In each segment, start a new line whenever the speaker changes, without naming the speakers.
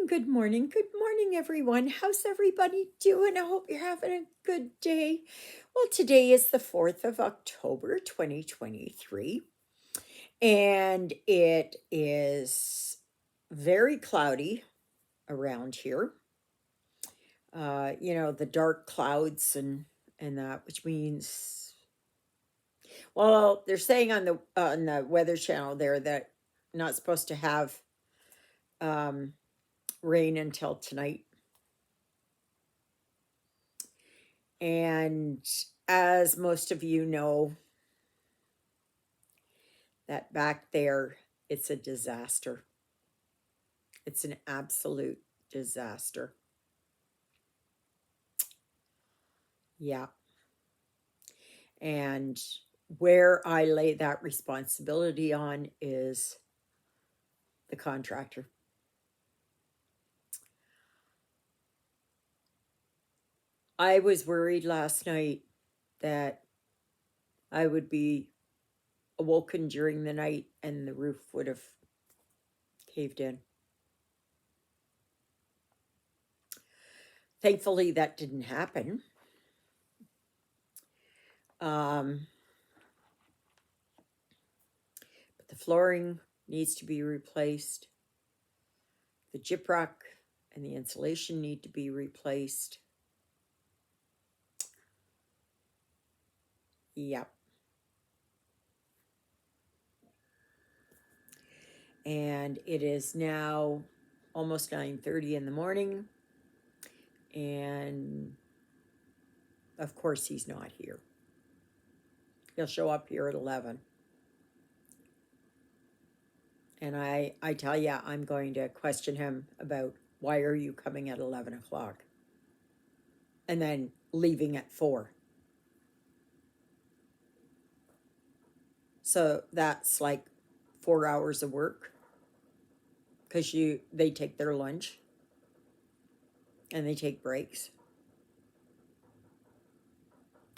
Good morning, everyone. How's everybody doing? I hope you're having a good day. Well, today is the 4th of October, 2023, and it is very cloudy around here. The dark clouds and that, which means, well, they're saying on the Weather Channel there that not supposed to have um, rain until tonight. And as most of you know, that back there, it's a disaster. It's an absolute disaster. Yeah. And where I lay that responsibility on is the contractor. I was worried last night that I would be awoken during the night and the roof would have caved in. Thankfully, that didn't happen. But the flooring needs to be replaced. The gyprock and the insulation need to be replaced. Yep. And it is now almost 9:30 in the morning. And of course, he's not here. He'll show up here at 11. And I tell you, I'm going to question him about why are you coming at 11 o'clock and then leaving at 4. So that's like 4 hours of work because they take their lunch and they take breaks.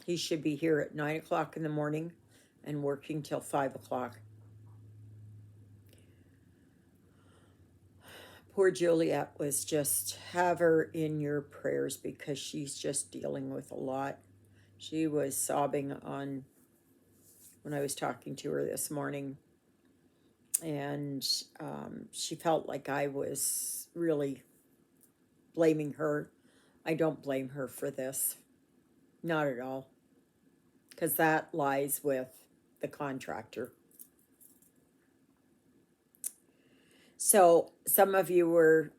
He should be here at 9 o'clock in the morning and working till 5 o'clock. Poor Juliet was just, have her in your prayers because she's just dealing with a lot. She was sobbing on when I was talking to her this morning, and she felt like I was really blaming her. I don't blame her for this, not at all, because that lies with the contractor. So some of you were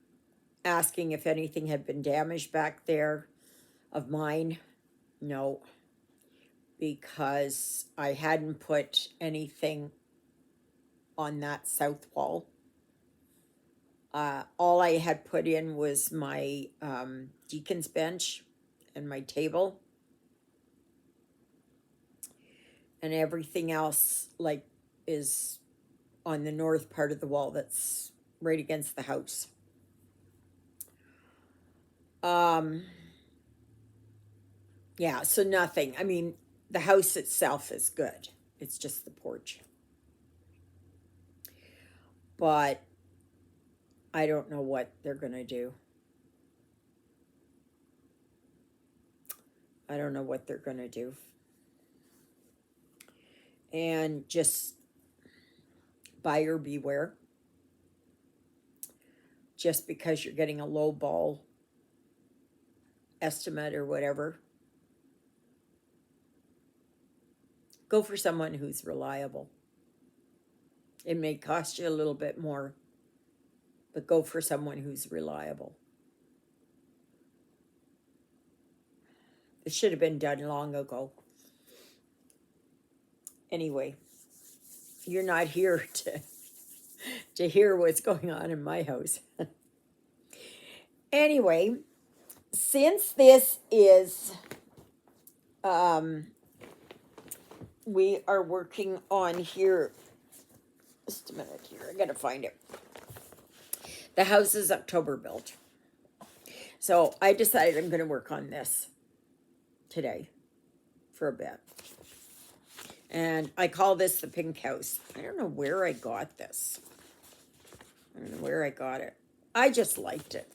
asking if anything had been damaged back there of mine. No, because I hadn't put anything on that south wall. All I had put in was my deacon's bench and my table. And everything else, like, is on the north part of the wall that's right against the house. Yeah, so nothing. I mean, the house itself is good. It's just the porch. But I don't know what they're going to do. I don't know what they're going to do. And just buyer beware. Just because you're getting a low ball estimate or whatever, go for someone who's reliable. It may cost you a little bit more, but go for someone who's reliable. It should have been done long ago. Anyway, you're not here to hear what's going on in my house. Anyway, since this is we are working on here, just a minute here, I gotta find it. The house is October built, so I decided I'm gonna work on this today for a bit. And I call this the pink house. I don't know where I got this. I don't know where I got it. I just liked it.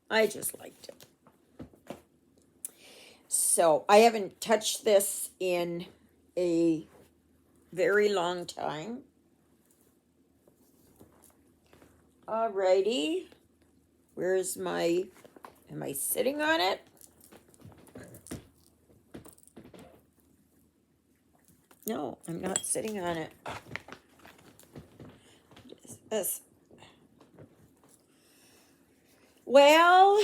I just liked it. So I haven't touched this in a very long time. Alrighty. Where's my, am I sitting on it? No, I'm not sitting on it. What is this? Well,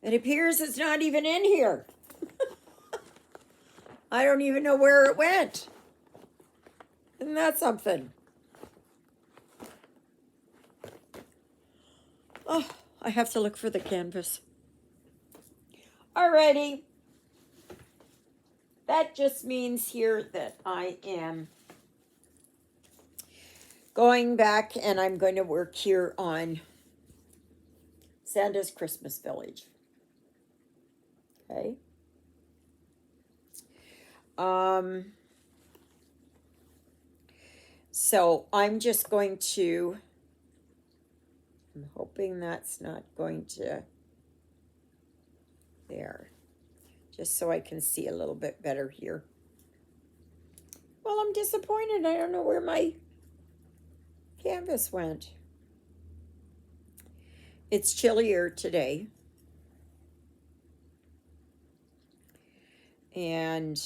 it appears it's not even in here. I don't even know where it went. Isn't that something? Oh, I have to look for the canvas. Alrighty. That just means here that I am going back and I'm going to work here on Santa's Christmas Village. Okay. So I'm just going to, I'm hoping that's not going to, there, just so I can see a little bit better here. Well, I'm disappointed. I don't know where my canvas went. It's chillier today. And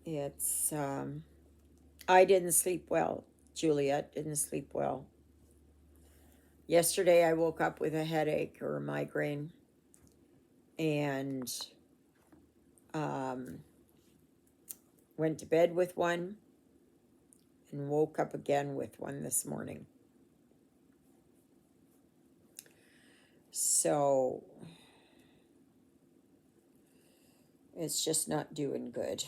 it's, I didn't sleep well. Juliet didn't sleep well. Yesterday I woke up with a headache or a migraine. And went to bed with one and woke up again with one this morning. So it's just not doing good.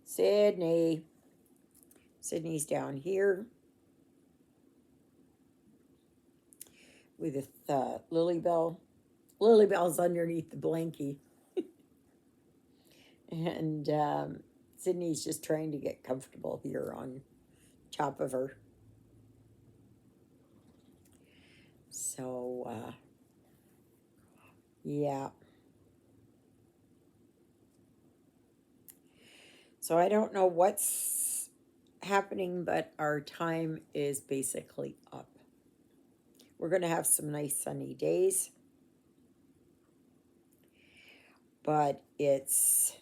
Sydney's down here with a Lilybell. Lilybell's underneath the blankie. And Sydney's just trying to get comfortable here on top of her. So, yeah. So I don't know what's happening, but our time is basically up. We're going to have some nice sunny days. But it's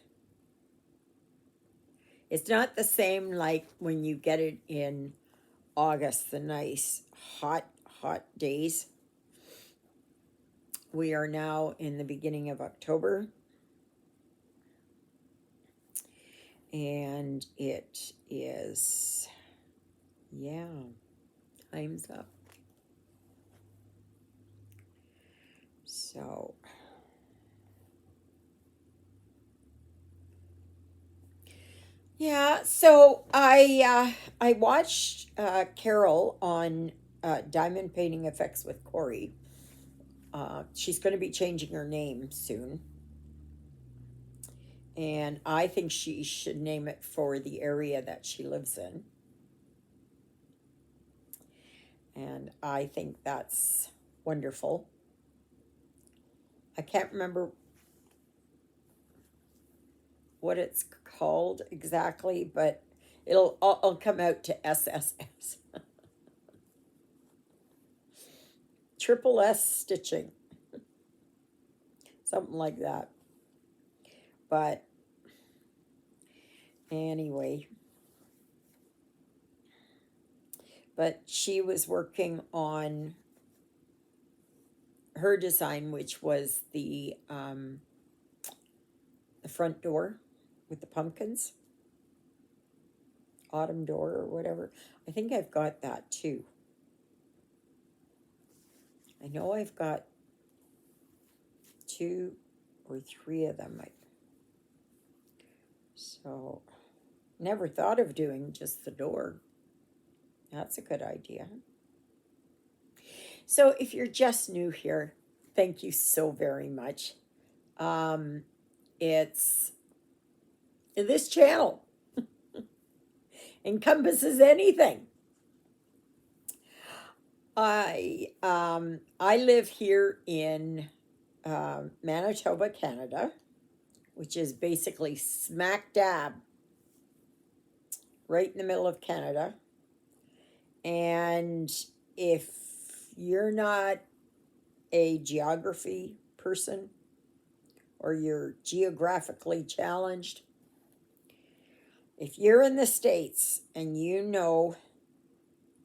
not the same like when you get it in August, the nice hot days. We are now in the beginning of October. And it is, yeah, time's up. So, yeah, so I watched Carol on Diamond Painting Effects with Corey. She's going to be changing her name soon. And I think she should name it for the area that she lives in. And I think that's wonderful. I can't remember what it's called exactly, but I'll come out to SSS. Triple S stitching. Something like that. But anyway. But she was working on her design, which was the front door with the pumpkins. Autumn door or whatever. I think I've got that too. I know I've got 2 or 3 of them. So, never thought of doing just the door. That's a good idea. So, if you're just new here, thank you so very much. It's this channel. encompasses anything. I live here in Manitoba, Canada, which is basically smack dab right in the middle of Canada. And if you're not a geography person or you're geographically challenged, if you're in the States and you know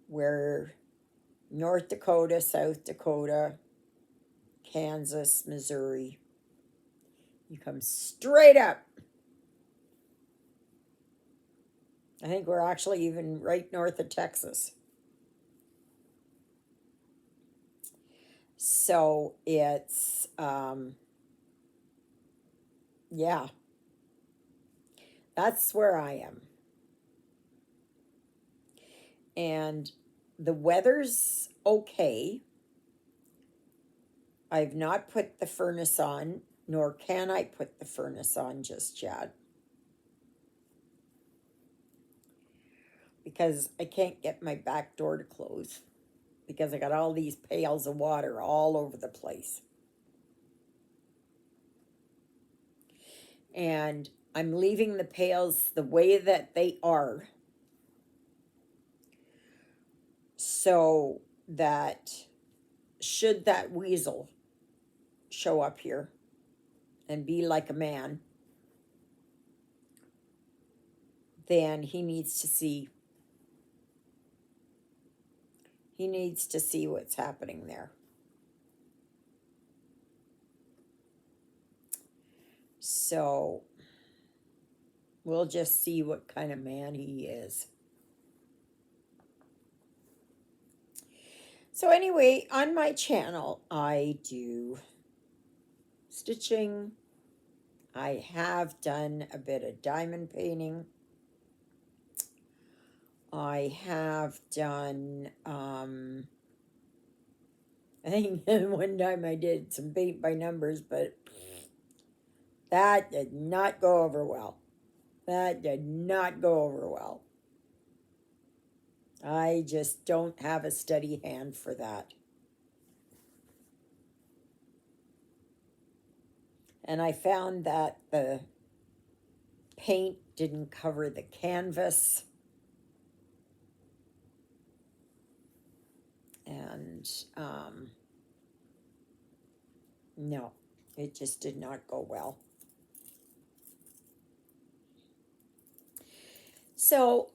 where North Dakota, South Dakota, Kansas, Missouri, you come straight up. I think we're actually even right north of Texas. So it's, yeah, that's where I am. And the weather's okay. I've not put the furnace on, nor can I put the furnace on just yet. Because I can't get my back door to close. Because I got all these pails of water all over the place. And I'm leaving the pails the way that they are, so that should that weasel show up here and be like a man, then he needs to see what's happening there. So we'll just see what kind of man he is. So anyway, on my channel, I do stitching. I have done a bit of diamond painting. I have done, I think one time I did some paint by numbers, but that did not go over well. That did not go over well. I just don't have a steady hand for that. And I found that the paint didn't cover the canvas. And no, it just did not go well. So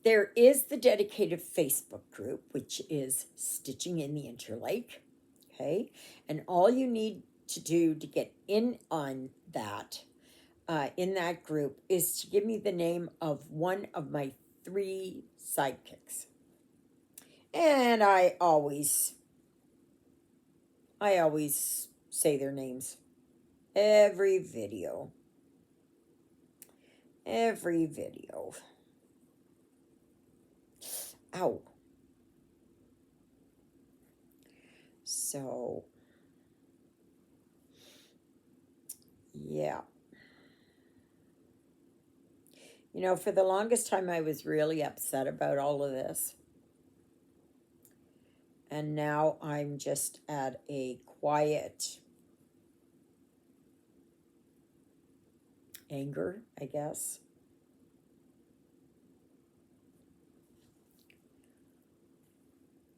there is the dedicated Facebook group, which is Stitching in the Interlake. Okay. And all you need to do to get in on that, in that group, is to give me the name of one of my 3 sidekicks. And I always say their names. Every video. Ow. So, yeah. You know, for the longest time, I was really upset about all of this. And now I'm just at a quiet anger, I guess.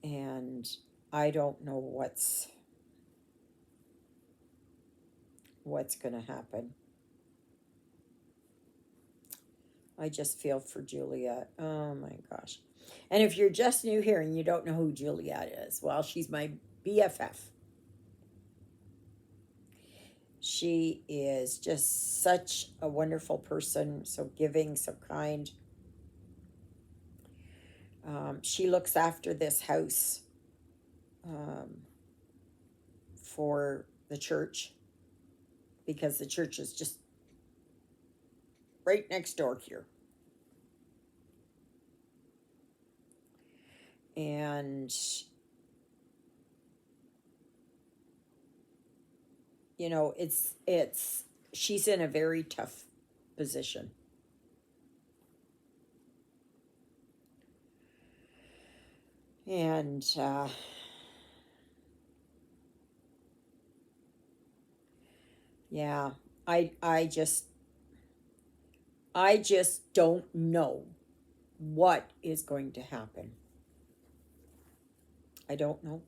And I don't know what's going to happen. I just feel for Juliet. Oh my gosh. And if you're just new here and you don't know who Juliet is, well, she's my BFF. She is just such a wonderful person, so giving, so kind. She looks after this house for the church, because the church is just right next door here. And, you know, she's in a very tough position. And yeah, I I just I just don't know what is going to happen. I don't know.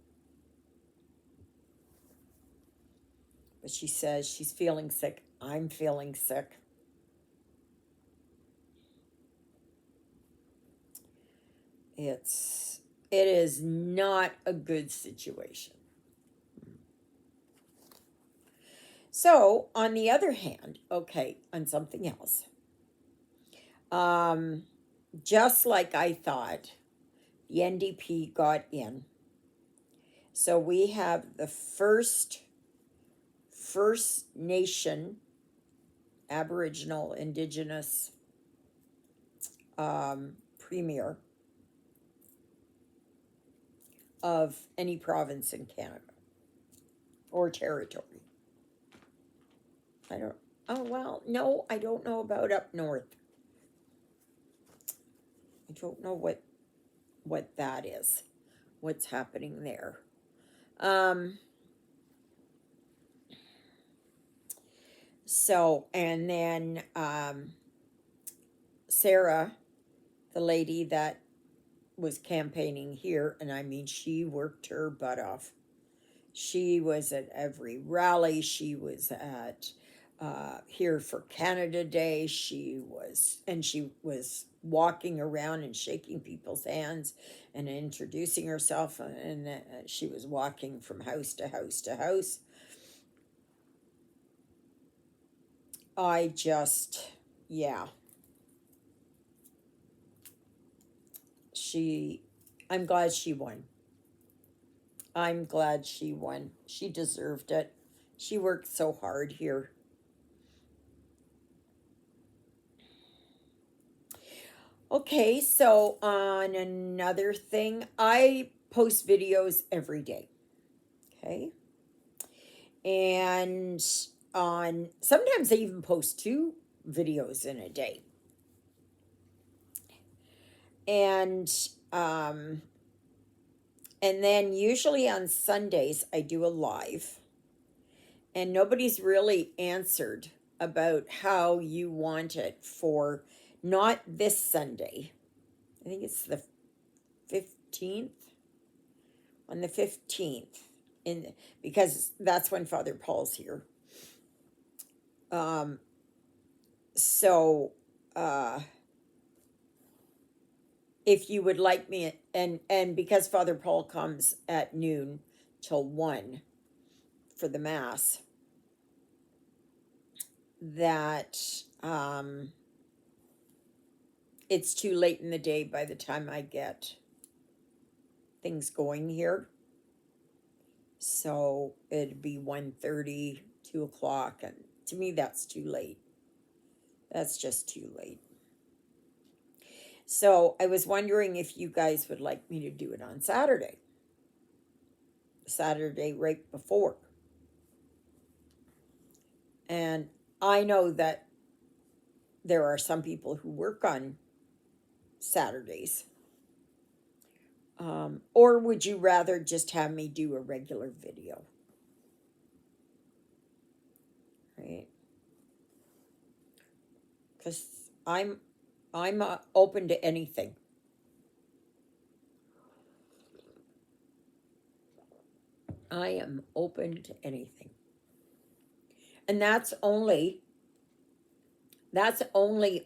But she says she's feeling sick. I'm feeling sick. It's it is not a good situation. So, on the other hand, okay, on something else. Um just like I thought, the NDP got in. So we have the First Nation Aboriginal Indigenous premier of any province in Canada or territory. I don't. Oh well, no, I don't know about up north. I don't know what that is. What's happening there? Um. So and then Sarah, the lady that was campaigning here, and I mean she worked her butt off. She was at every rally. She was at here for Canada Day. She was walking around and shaking people's hands and introducing herself. And she was walking from house to house to house. I just, yeah, she, I'm glad she won. I'm glad she won. She deserved it. She worked so hard here. Okay, so on another thing, I post videos every day. Okay. And on sometimes I even post two videos in a day. And um and then usually on Sundays I do a live, and nobody's really answered about how you want it for not this Sunday. I think it's the 15th, on the 15th, in because that's when Father Paul's here. Um so uh if you would like me, and because Father Paul comes at noon till 1 for the mass, that it's too late in the day by the time I get things going here. So it'd be 1:30, 2 o'clock, and to me that's too late. That's just too late. So I was wondering if you guys would like me to do it on Saturday right before. And I know that there are some people who work on Saturdays. Or would you rather just have me do a regular video? Right? Because I'm open to anything. I am open to anything, and that's only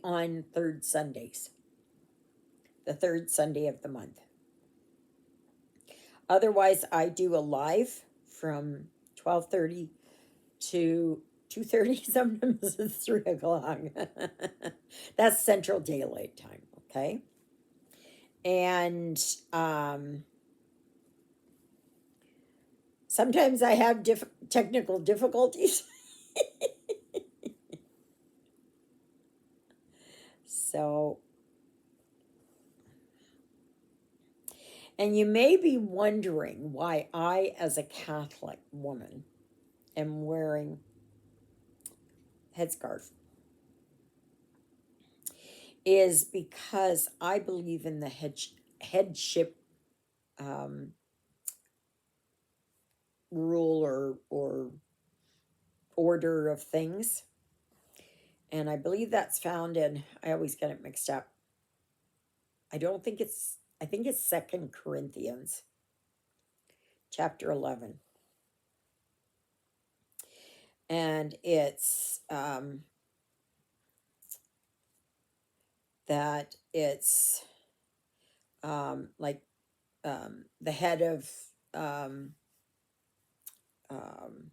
on third Sundays, the third Sunday of the month. Otherwise, I do a live from 12:30 to 2:30. Sometimes it's 3 o'clock. That's Central Daylight Time. Okay, and sometimes I have technical difficulties. So, and you may be wondering why I, as a Catholic woman, am wearing headscarf. Is because I believe in the headship um, rule or order of things. And I believe that's found in, I always get it mixed up. I don't think it's, I think it's Second Corinthians, chapter 11. And it's that it's like the head of um, um,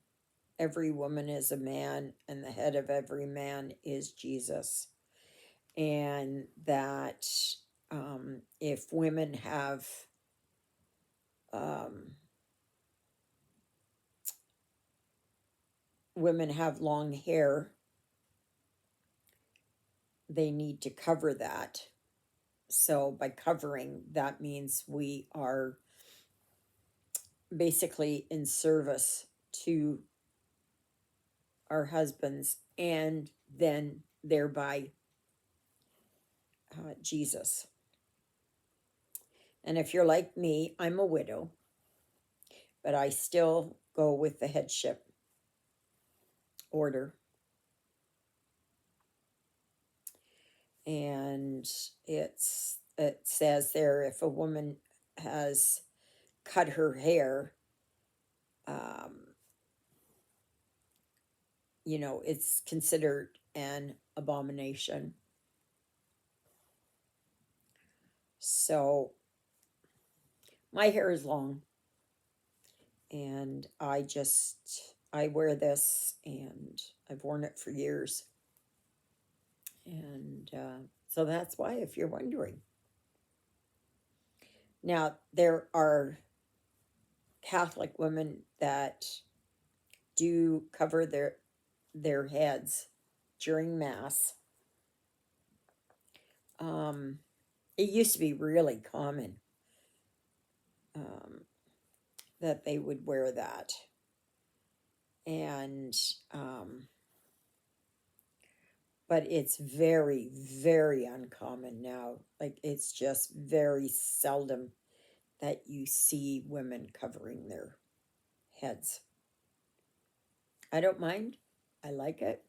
every woman is a man, and the head of every man is Jesus. And that if um, women have long hair, they need to cover that. So by covering, that means we are basically in service to our husbands and then thereby Jesus. And if you're like me, I'm a widow, but I still go with the headship order. And it says there, if a woman has cut her hair, um, it's considered an abomination. So my hair is long, and I wear this, and I've worn it for years. And so that's why, if you're wondering. Now, there are Catholic women that do cover their heads during Mass. It used to be really common that they would wear that. And, but it's very, very uncommon now. Like, it's just very seldom that you see women covering their heads. I don't mind. I like it.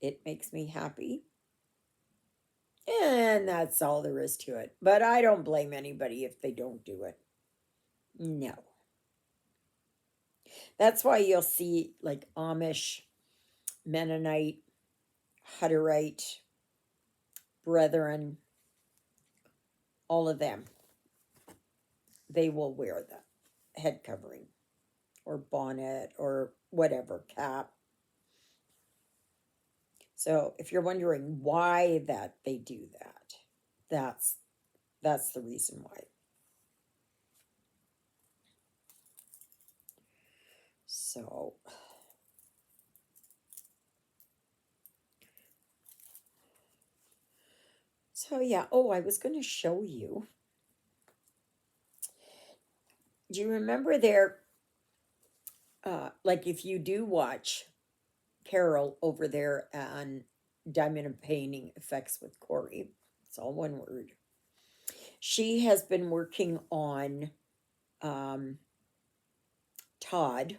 It makes me happy. And that's all there is to it. But I don't blame anybody if they don't do it. No. That's why you'll see like Amish, Mennonite, Hutterite, Brethren, all of them. They will wear the head covering or bonnet or whatever, cap. So if you're wondering why that they do that, that's the reason why. So yeah. Oh, I was going to show you. Do you remember there? Like if you do watch Carol over there on Diamond and Painting Effects with Corey, it's all one word. She has been working on um, Todd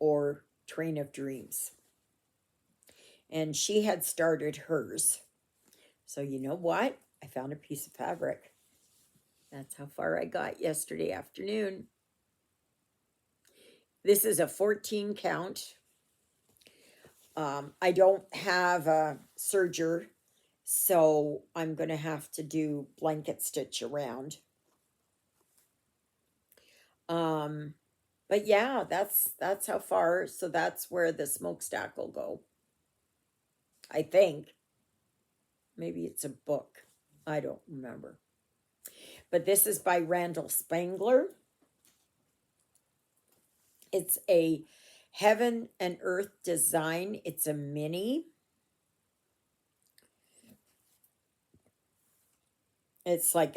or Train of Dreams. And she had started hers. So you know what? I found a piece of fabric. That's how far I got yesterday afternoon. This is a 14 count. I don't have a serger, so I'm going to have to do blanket stitch around. But yeah, that's how far. So that's where the smokestack will go. I think. Maybe it's a book. I don't remember. But this is by Randall Spangler. It's a Heaven and Earth design. It's a mini. It's like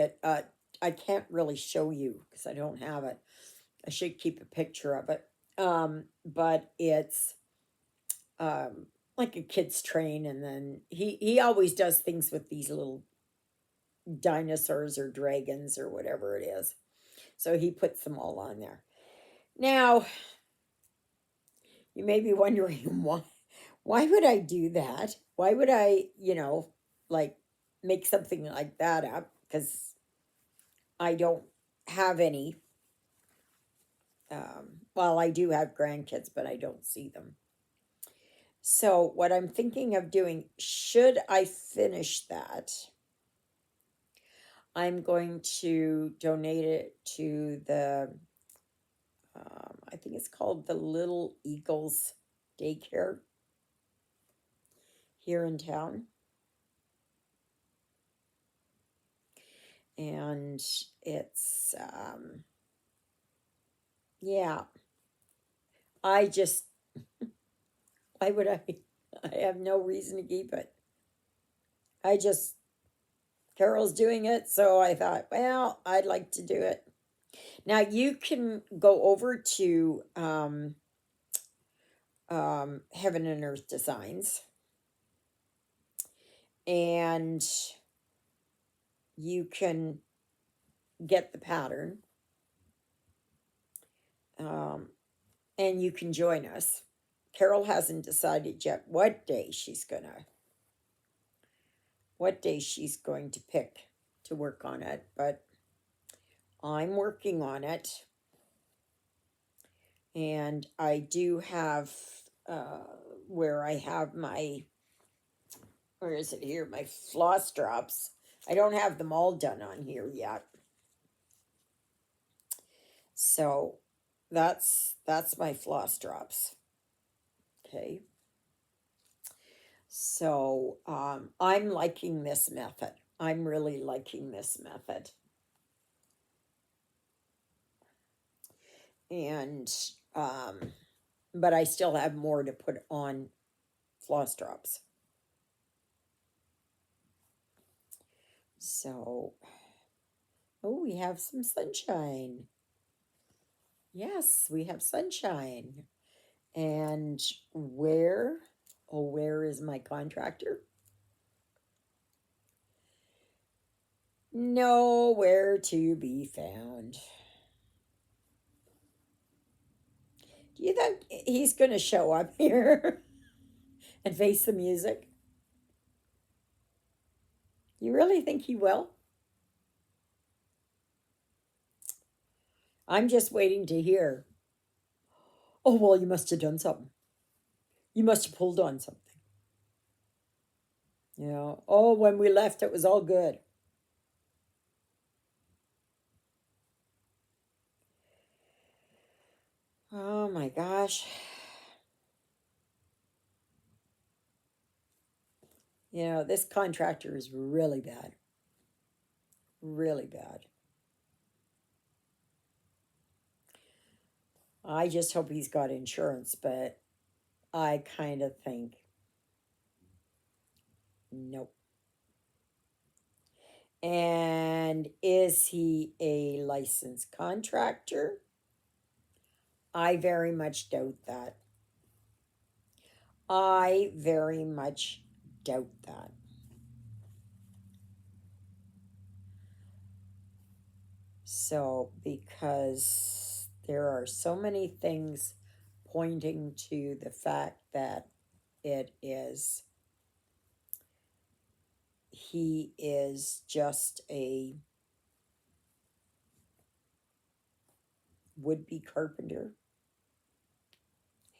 I can't really show you because I don't have it. I should keep a picture of it. But it's like a kid's train, and then he always does things with these little dinosaurs or dragons or whatever it is. So he puts them all on there. Now, you may be wondering why would I do that? Why would I, like make something like that up? Because I don't have any. Well, I do have grandkids, but I don't see them. So, what I'm thinking of doing, should I finish that, I'm going to donate it to I think it's called the Little Eagles Daycare here in town. And it's, yeah, I just, why would I? I have no reason to keep it. I just, Carol's doing it, so I thought, well, I'd like to do it. Now you can go over to Heaven and Earth Designs, and you can get the pattern, um, and you can join us. Carol hasn't decided yet what day she's going to pick to work on it, but I'm working on it. And I do have where I have where is it here? My floss drops. I don't have them all done on here yet. So that's my floss drops. Okay. So I'm liking this method. I'm really liking this method. And but I still have more to put on floss drops. So, oh, we have some sunshine. Yes, we have sunshine. And where is my contractor? Nowhere to be found. Do you think he's going to show up here and face the music? You really think he will? I'm just waiting to hear. Oh, well, you must have done something. You must have pulled on something. Oh, when we left, it was all good. Oh my gosh. This contractor is really bad. Really bad. I just hope he's got insurance, but I kind of think nope. And is he a licensed contractor? I very much doubt that. I very much doubt that. So, because there are so many things pointing to the fact that he is just a would-be carpenter,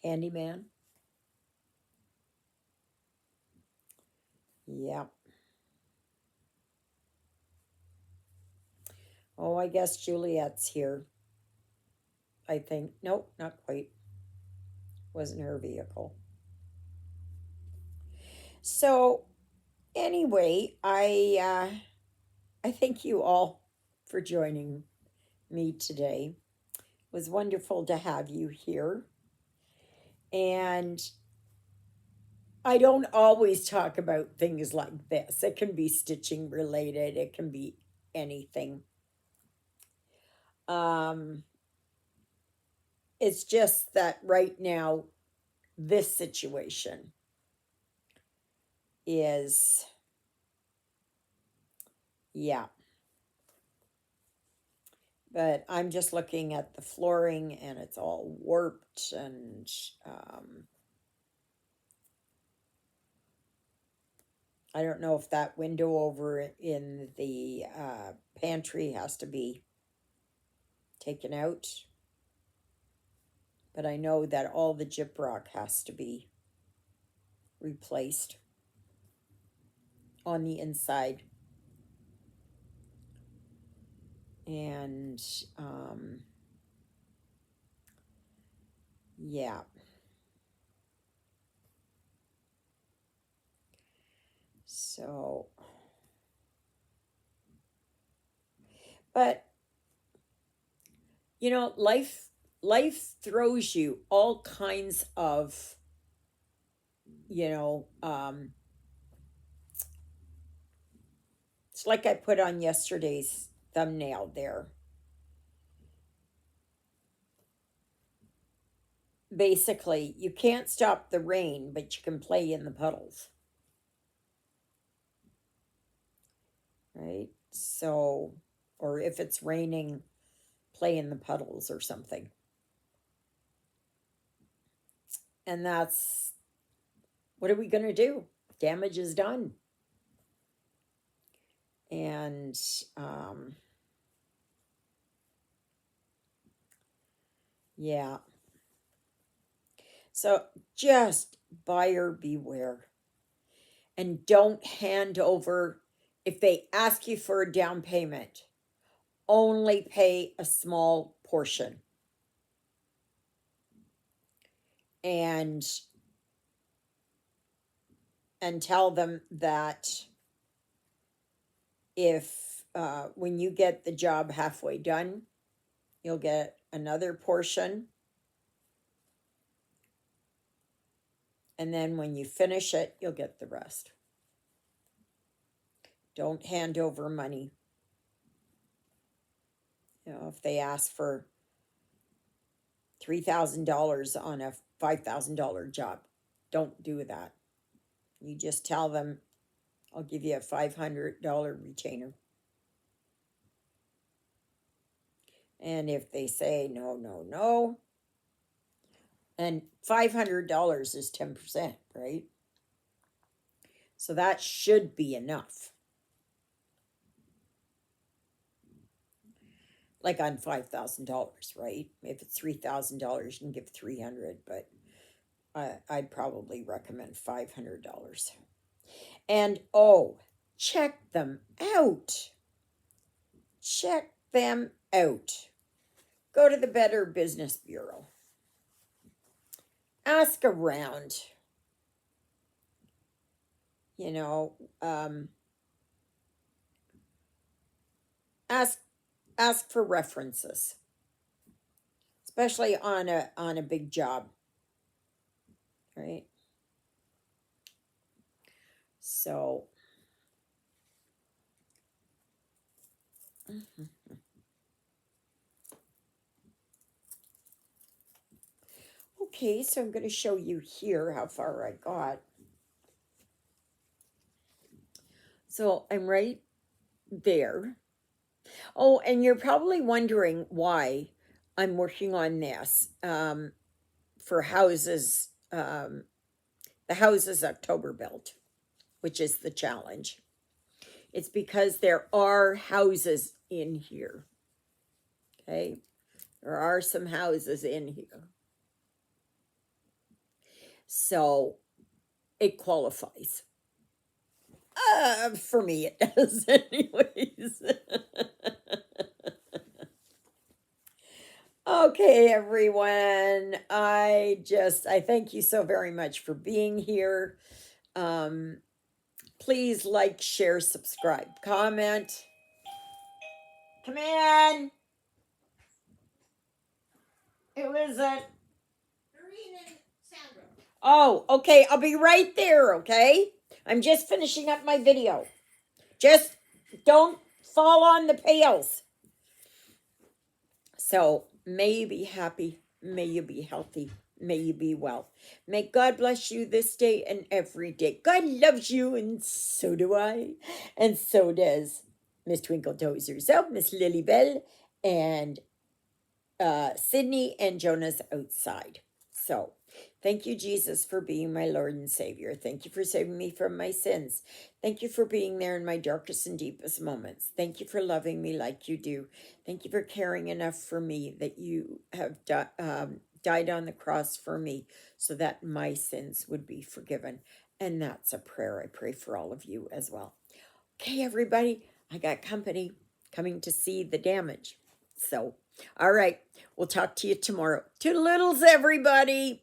handyman. Yeah. Oh, I guess Juliet's here. I think. Nope, not quite. Wasn't her vehicle. So anyway, I thank you all for joining me today. It was wonderful to have you here. And I don't always talk about things like this. It can be stitching related, it can be anything. It's just that right now, this situation is, yeah. But I'm just looking at the flooring and it's all warped and I don't know if that window over in the pantry has to be taken out. But I know that all the gyprock has to be replaced on the inside. And yeah. So, but you know, life throws you all kinds of, you know, it's like I put on yesterday's thumbnail there. Basically, you can't stop the rain, but you can play in the puddles, right? So, or if it's raining, play in the puddles or something. And that's what are we going to do? Damage is done. And yeah. So just buyer beware. And don't hand over, if they ask you for a down payment, only pay a small portion. And tell them that if when you get the job halfway done, you'll get another portion. And then when you finish it, you'll get the rest. Don't hand over money. You know, if they ask for $3,000 on a $5,000 job, don't do that. You just tell them, I'll give you a $500 retainer. And if they say no, no, no, and $500 is 10%, right? So that should be enough. Like on $5,000, right? If it's $3,000, you can give $300, but I'd probably recommend $500. And oh, check them out. Check them out. Go to the Better Business Bureau. Ask around. You know, ask for references, especially on a big job, right? So okay, so I'm going to show you here how far I got. So I'm right there. Oh, and you're probably wondering why I'm working on this for houses, the houses October built, which is the challenge. It's because there are houses in here. Okay, there are some houses in here. So it qualifies. For me, it does, anyways. Okay, everyone. I thank you so very much for being here. Please like, share, subscribe, comment. Come in. It was a. Oh, okay. I'll be right there, okay? I'm just finishing up my video. Just don't fall on the pails. So, may you be happy. May you be healthy. May you be well. May God bless you this day and every day. God loves you, and so do I. And so does Miss Twinkle Toes herself, Miss Lily Bell. and Sydney and Jonah's outside. So thank you, Jesus, for being my Lord and Savior. Thank you for saving me from my sins. Thank you for being there in my darkest and deepest moments. Thank you for loving me like you do. Thank you for caring enough for me that you have died on the cross for me so that my sins would be forgiven. And that's a prayer I pray for all of you as well. Okay, everybody, I got company coming to see the damage. So, all right, we'll talk to you tomorrow. Toodle-oodles, everybody.